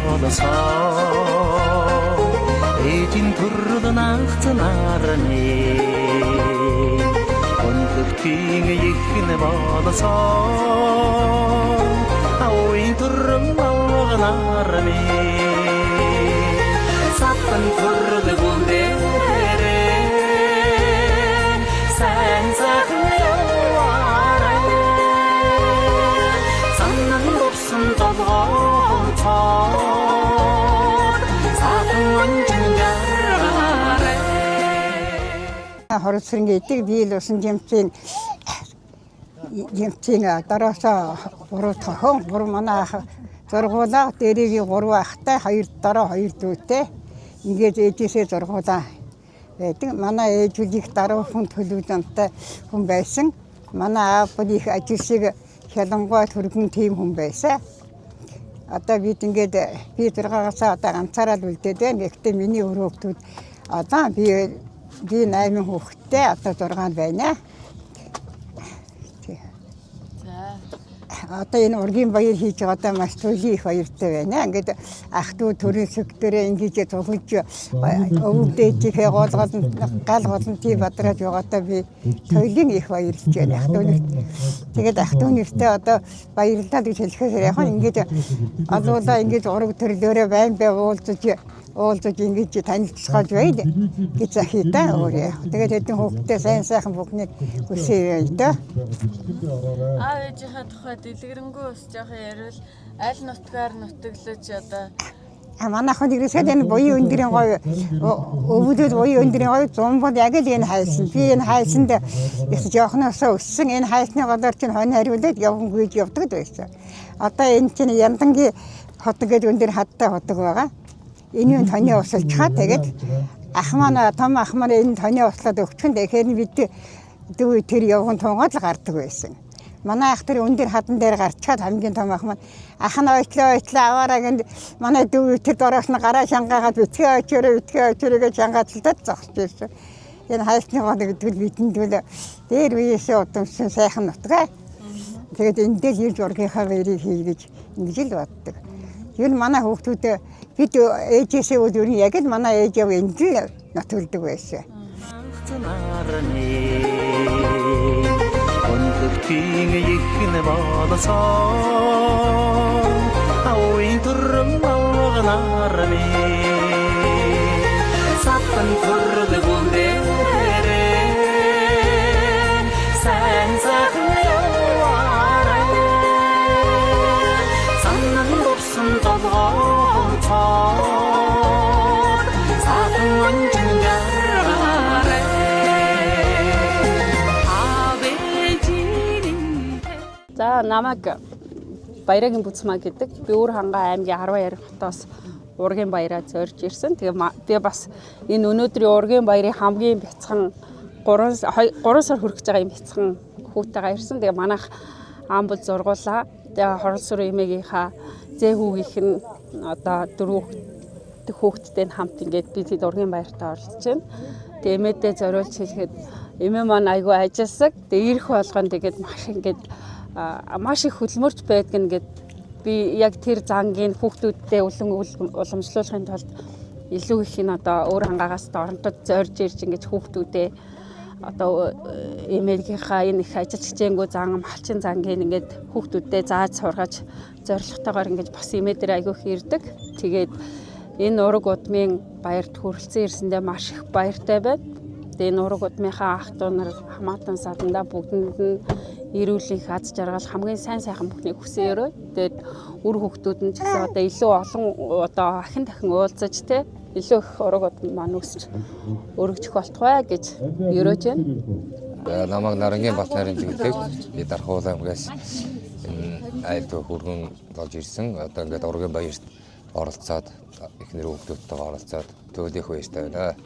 болосоо ээжийн төрөл нагцнаарны өндөختийн ихнэ болосоо ауийн төрөл авганаарны сатан төрөл бүндэрэ сайн сайхан яваарай саннан дурсан толгоон цоо сатан онжингараарай хорсрынгийн эдэг биел усан жимцийн дараасаа гурав тохон гурав манай зургуулаа дээрээ гурав ахтай хоёр дараа хоёр дүүтэй ингээд ээжээсээ зургуулаа байдаг. Манай ээж их дараа хүн төлөвлөнтэй хүн байсан. Манай аав их ажилсыг хялангуй төргөн тийм хүн байсан. Одоо бид ингээд би 6-аас одоо ганцаараа л үлдээд байна. Гэхдээ миний өрөөгтүүд одоо би 8 хүүхэдтэй одоо 6 байна. Одоо энэ ургийн баяр хийж байгаадаа маш туйлын их баяртай байна. Ингээд ах トゥ төрийн сүгдэрээ ингэж тулж өвдөөжихээ гал голонтий бадрааж байгаадаа би туйлын их баярлж байна. Ах トゥ нэрт. Тэгээд ах トゥ нэртээ одоо баярлалаа гэж хэлэхээр яг ингэж олуулаа ингэж ураг төрлөөрөө байн бай уулзаж ингэж танилцуулж байд гэж захида өөрөө. Тэгээд хэдэн хүүхдтэй сайн сайхан бүхнийг хүсэе даа. Ээжийнхээ тухай дэлгэрэнгүй ус жоохон ярил аль нутгаар нутаглаж одоо манай хон ирээсээ энэ буян өндрийн гоё өвөлөд буян өндрийн гоё зумбод яг л энэ хайсан. Би энэ хайсанд их жоохноосоо өссөн энэ хайсны голоор чинь хонь хариулаад явган гүйж явдаг байсан. Одоо энэ чинь яндангийн хотод гээд өндөр хаттай хотод байгаа. Энэ тоны усалж хаа тэгээд ах маань том ах маань энэ тоны услаад өгчөн тэгэхээр бид дүү тэр явган тонгоод л гардаг байсан. Манай ах тэр өндөр хадан дээр гарчаад хамгийн том ах маань ах нь ойтлоо аваараа гэнэ манай дүү тэр дороос нь гараа шангаагаад битгээ очороо гэж шангаацлаад зогсож байсан. Энэ хайсны гол гэдэг бидэнд бол дээр үеэсээ удамсан сайхан нутгаа. Тэгээд эндээ ирж ургийнхаа баярыг хийгэж ингэж л боддог. Ер нь манай хүүхдүүд бид ээжээсээ үл ер нь яг л манай ээж яв энд л нотолдог байсан. Өндөختийн ихнэ болосоо ауийн төрөл авганаарны сатан төрөл бүндэрэ сайн сайхан яваарай саннан дурсан толгоон цоо сатан онжингараарай за намайг Баярагийн Бүцмаа гэдэг. Би Өр хангаа аймгийн 12 хотоос ургийн баяраа зорж ирсэн. Тэгээ би бас энэ өнөөдрийн ургийн баярын хамгийн бяцхан 3 сар хүрэх байгаа юм бяцхан хүүтэйгээ ирсэн. Тэгээ манайх амбал зургуулаа. Тэгээ хоролсор эмээгийнхаа зээ хүүгийнх нь одоо 4 хүүхэдтэй хамт ингээд би тэд ургийн баяртаа оролцож байна. Тэгээ эмээдээ зориулж хэлэхэд эмээ маань айгүй ажилласаг. Тэгээ ирэх болгоно тэгээд маш их хөдөлмөрч байдаг нэгэд би яг тэр зангийн хүүхдүүдтэй уламжлуулахын тулд илүү их нь одоо Өр хангаагаас оронтод зорж ирж ингэж хүүхдүүдээ одоо эмээгийнхаа энэ их ажил хичээнгүү зан малчин зангийн ингээд хүүхдүүдтэй зааж сургаж зорилготойгоор ингэж бас эмээ дээр айгүй их ирдэг. Тэгээд энэ ураг удмын баярт хүрэлцэн ирсэндээ маш их баяртай байна. Тэгээд энэ ураг удмынхаа ах トゥ нар хамаатан садандаа бүгдэнд нь эрүүлэх аз жаргал хамгийн сайн сайхан бүхнийг хүсэн өрөө. Тэгээд үр хүүхдүүд нь ч гэсэн одоо илүү олон одоо ахин дахин уулзаж те илүү их ураг удмын маань өсч өргөжих болтугай гэж өрөөж байна. Намайг Нарангийн Батнарын гэдэг би Дархуул аймгаас энэ айлд хүргэн болж ирсэн. Одоо ингээд ургийн баярт оролцоод эхнэр хүүхдүүдтэйгээ оролцоод төөлийнх баяртай байна.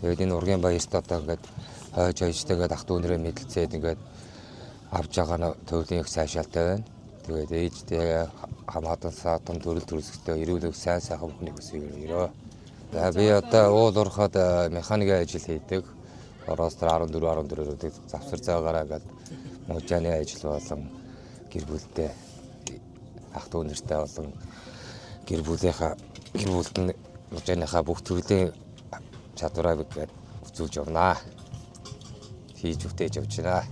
Тэгээд энэ ургийн баярт одоо ингээд хойж хойжтойгээд ах トゥ нэрээ мэдлцээд ингээд авж байгаа төвлийн их сайшаалтай байна. Тэгээд ээжтэй хамаатан саатан төрөл төрөлсөктэй эрүүлэг сайн сайхан бүхнийг хүсье өрөө. Би одоо уул уурхад механикийн ажил хийдэг. Ороостор 14 завсар заагаараа ингээд мужааны ажил болон гэр бүлтэй ах トゥ нэртэй болон гэр бүлд нь мужааныхаа бүх төрлийн чадвараа бид үзүүлж явнаа. Хийж үтээж явж байна.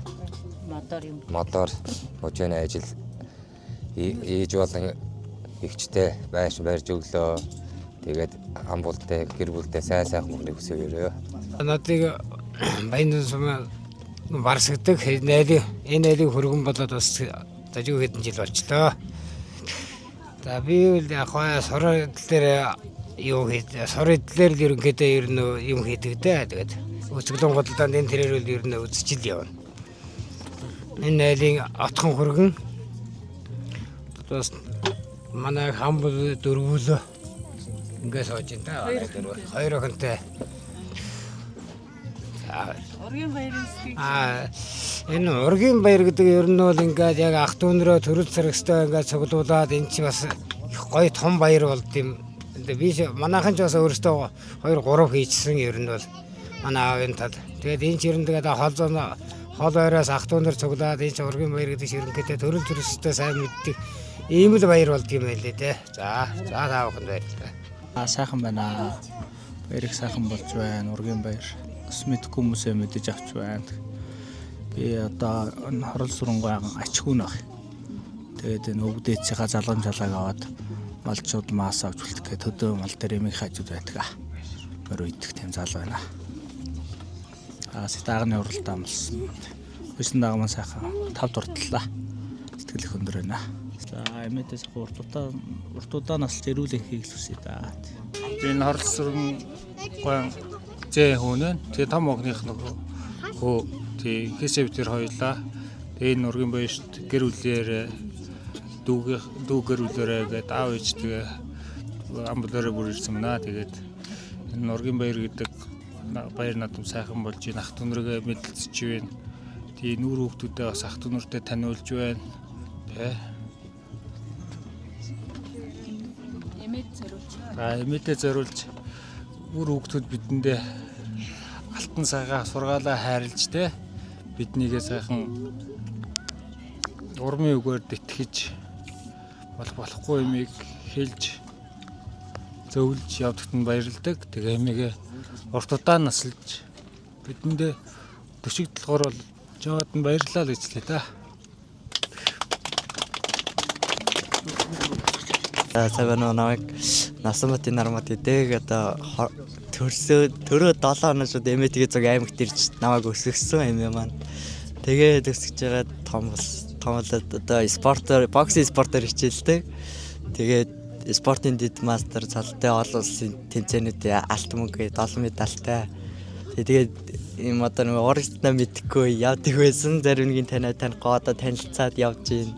Мотор мужааны ажил ээж болон ихчтэй байрж өглөө тэгээд амбултай гэр бүлтэй сайн мөнгөний хүсээ өрөө. Надыг баян сум барсагдаг энэ нэлийг хөргөн болоод бас дажиг хэдэн жил болчлоо. За би л яхаа сороо дээр юу хийх сороодлэр ерөнхийдөө ер нь юм хийдэг дээ. Тэгээд өсгөлөн голдоо энэ тэрээр үл ер нь үзчил явна. Энэ нэлийг отхон хөргөн бас манай хамбал дөрвөлөө ингээд сууж байна. Хоёр охинтой. Энэ ургийн баяр гэдэг ер нь бол ингээд яг ах トゥ нөрөө төрөл цэрэгстэй ингээд цуглуулад энэ чи бас гоё том баяр болд юм. Би манайхан ч бас өөрөөсөө 2-3 хийчихсэн ер нь бол манай аавын тал. Тэгээд энэ ч ер нь тэгээд хол ойроос ах トゥ нөр цуглаад энэ ч ургийн баяр гэдэг ширэнхэтэ төрөл цэрэгстэй сайн мэддэг ийм л баяр болд юм байлээ те. За таавахын баярлалаа. Сайхан байна. Баярыг сайхан болж байна. Ургийн баяр. Бас мэдгүй хүмүүсээ мэдэж авч байна. Би одоо хорол сүрэнгойн ачгүй нөх. Тэгээд энэ өвдөөцийнхаа залгамжлааг аваад малчууд маас авч үлдэх гэдэг төдөө мал дээр эмийг хажууд байдаг. Мөр үйдэх тийм зал байна. Сэтагны уралдаа амлсан. Хүйсэн дагман сайхан 5 дурдлаа. Сэтгэл их өндөр байна. За эмээдээс уртудаа нас ирүүлэн хийх хүсье да. Энэ хорол сүрэнгойн зээ хүнэн тэгээ том огных нөгөө тий хэсэв тэр хоёлаа тэгээ энэ ургийн баярт гэр бүлээр дүү гэр бүлээрээ гээд аав ээжтэйгээ амбулаараа бүр ирсэн мэнаа. Тэгээд энэ ургийн баяр гэдэг баяр надад сайхан болж ийн ах トゥ нөрөө мэдлэлцэж байна. Тэгээ нүүр хүүхдүүдээ бас ах トゥ нөртэй таниулж байна. Тэ эмээдээ зориулж үр хүүхдүүд бидэндээ алтан цагаа сургаалаа хайрлж те биднийгээ сайхан урмын үгээр тэтгэж болохгүй юмыг хэлж зөвлөж явдагт нь баярладаг. Тэгээ эмээгээ урт удаан наслж бидэндээ төшигдөл бол жоод нь баярлалаа л гэжлээ та. Савано намайг насамт нармат идэг одоо төрөө 7 хоног шууд эмээтэйгээ зөв аймагт ирж намайг өсгсөн эмээ маань. Тэгээд өсгөж байгаа томлоод одоо бокс спортоор хичээлдэг. Тэгээд спортын дэд мастер цалтай олон улсын тэмцээнүүд алт мөнгө 7 медальтай. Тэгээд ийм одоо нэг оригинал мэдхгүй явдаг байсан. Зарим нэгэн таних одоо танилцаад явж гин.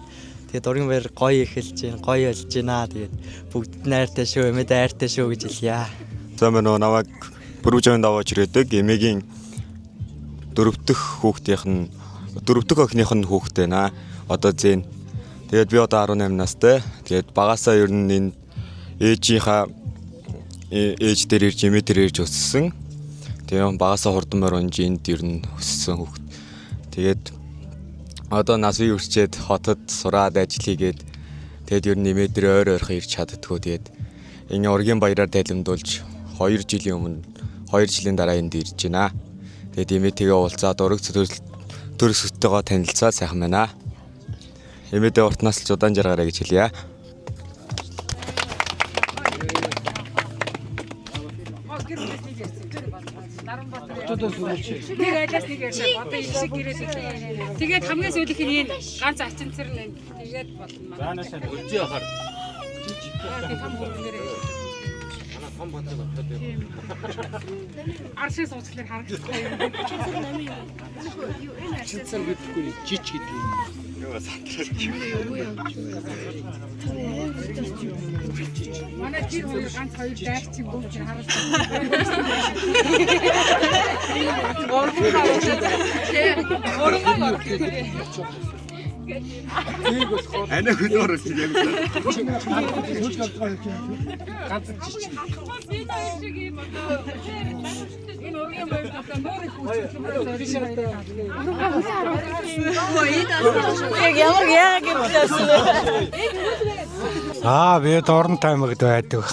Тэгээд ургийн баяр гоё эхэлж гин, гоё болж гинаа. Тэгээд бүгд найртай шүү, эмээд айртай шүү гэж хэлье. За мөн намайг бүрүүжэнд аваач ирээдэг эмээгийн 4 дахь охиных нь хүүхдээ наа. Одоо зэн. Тэгээд би одоо 18 настай. Тэгээд багасаа ер нь энэ ээж дээр ирж эмээ дээр ирж өссөн. Тэгээд багасаа хурдан морон энд ер нь өссөн хүүхд. Тэгээд одоо нас үе үрчээд хотод сураад ажил хийгээд тэгээд ер нь эмээ дээр ойрхон ирж чаддгүй. Тэгээд энэ ургийн баяраар тайлбарлуулж 2 жилийн дараа энд ирж байна. Тэгээд эмээтэйгээ уулзаад ураг төрөсгөттэйгоо танилцаад сайхан байна. Эмээдээ урт наслж удаан жаргаарай гэж хэлье. Тэгээд хамгийн сүүлийнх нь энэ ганц ачин цэр нь тэгээд болно маань. Үлзий ахаар. Тэгээд том хөргөнээрээ. Том бат болоод. Аршис уучлаар харагдахгүй юм. Цэр намын юм. Юу энэ аршис цэр гэдэггүй жич гэдэг юм. Юу сантрал юм. Манай тэр хоёр ганц хоёр дайрч юм бууч харагдсан. Ана хөдөр орж юм. ганц жич. Энэ ургийн баяр дотор мөрөг хүч. Яг ямар яагаад юм бэ? Би Доронтой аймагт байдаг.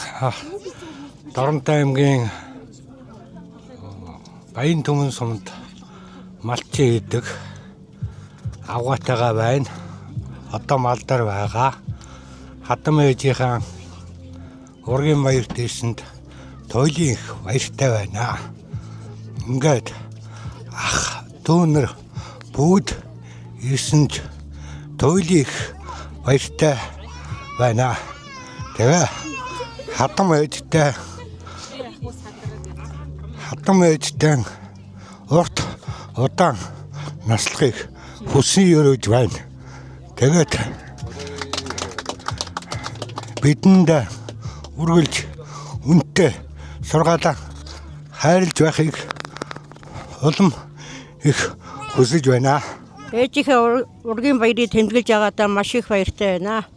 Доронтой аймгийн Баян Түмэн сумд малчин идэг авгаатайгаа байна. Одоо малдар байгаа. Хадам ээжийнхэн ургийн баяр дэсэнд туйлын их баяртай байна. Ингээд ах дүүнэр бүгд ирсэнж туйлын их баяртай байна. Тэгээ хадам ээжтэй урт удаан наслахыг хүсэн өрөөж байна. Тэгээд бидэнд үргэлж үнэтэй сургаалаа хайрлж байхыг улам их хүсэж байна. Ээжийнхээ ургийн баярыг тэмдэглэж байгаадаа маш их баяртай байна.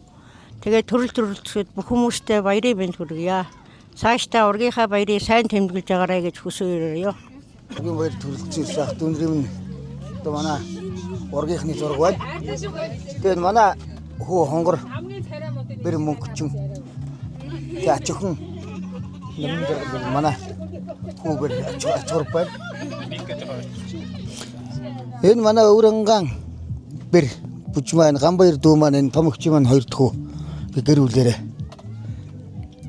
Тэгээд төрөлцөд бүх хүмүүстээ баярыг мэнд хүргье. Цаашдаа ургийнхаа баярыг сайн тэмдэглэж байгаарай гэж хүсэе. Ургийн баяр төрөлцсөн шах дүнрийн одоо манай ургийнхны зураг байна. Тэгээд манай хүү хонгор бэр мөнгөчин ячхан манай хүү бэр ачгар байна. Энэ манай өврөнган бэр бүжмэн гамбаяр дүү маань энэ томогч маань хоёр дахь гэр бүлээрээ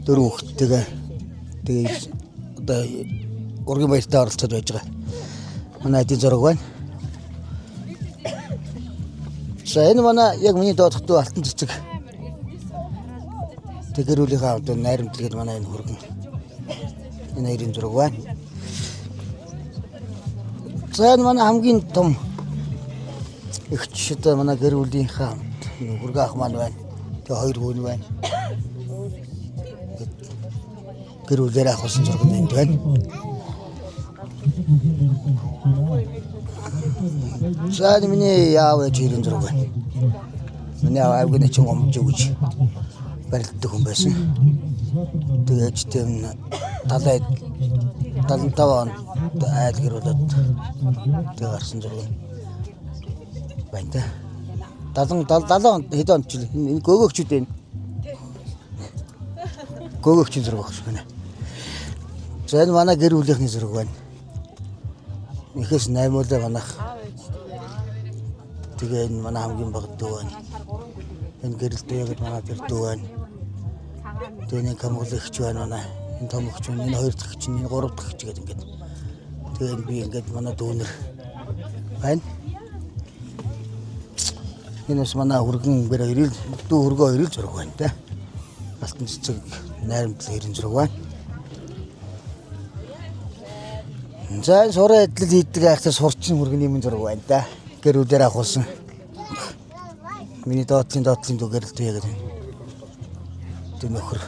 4 хүүхэдтэйгээ тэгээ одоо ургийн баяртаа оролцоод байж байгаа. Манай эдийн зураг байна. Энэ манай яг миний доодох дүү алтан цэцэг. Тэг гэр бүлийнхээ одоо найрамдлагд манай энэ хөргөн энэ хоёрын зураг байна. Энэ манай хамгийн том ихч одоо манай гэр бүлийнхээ хөргөн ах маань байна. Тэг хоёр хүү байна. Гэр бүлээр ах болсон зураг энд байна. За миний яав ээж ирэн зураг байна. Миний аавгийн чинь гомж өгч барилддаг хүн байсан. Тэгээд тэм 75 онд айл гэр болоод тэг гарсан зураг байна. 70 онд хэд онд ч энэ гөөгөгчүүд байна. Гөөгөгчийн зураг багш гэнэ. За энэ манай гэр бүлийнхний зураг байна. Ихэс 8 үлээ манах. Тэгээ энэ манай хамгийн баг дүү байна. Энэ гэрэлтэй яг манай тэр дүү байна. Тэгээ нэг камглагч байна манай. Энэ томогч байна. Энэ хоёр дахь чинь, энэ гурав дахь ч гэдэг ингээд. Тэгээ би ингээд манай дүүнэр байна. Энэ бас манай хөргөн бэр хоёрын дүү хөргөө хоёрын зураг байна те. Алтан цэцэг найрамдлал хоёрын зураг байна. За энэ сураа эдлэл хийдэг айхтар сурчин хөргөний юм зураг байна да. Гэр бүлээр авахулсан. Миний доотлын дүүгээр л тэгээд тэр нөхөр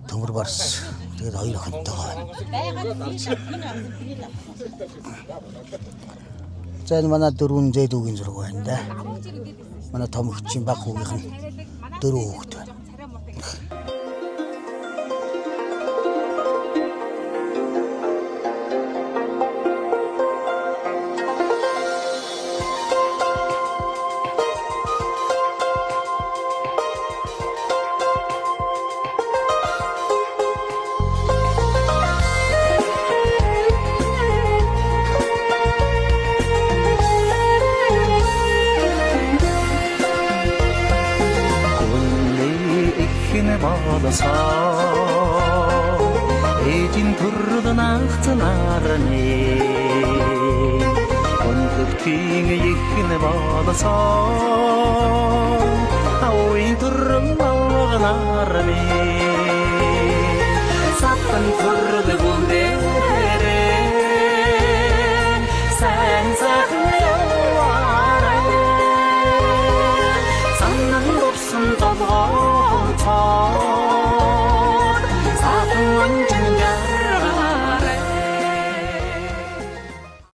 төмөр барс. Тэгээд хоёр охинтойгоо байна. За энэ манай 4 зэдүүгийн зураг байна да. Манай томогчийн баг хүүгийнх нь 4 хүүхэд байна. Эдийн төрөл нагцнарны онцгтийн ихнэ болсоо ауин төрөл нагнарны сатан төрөл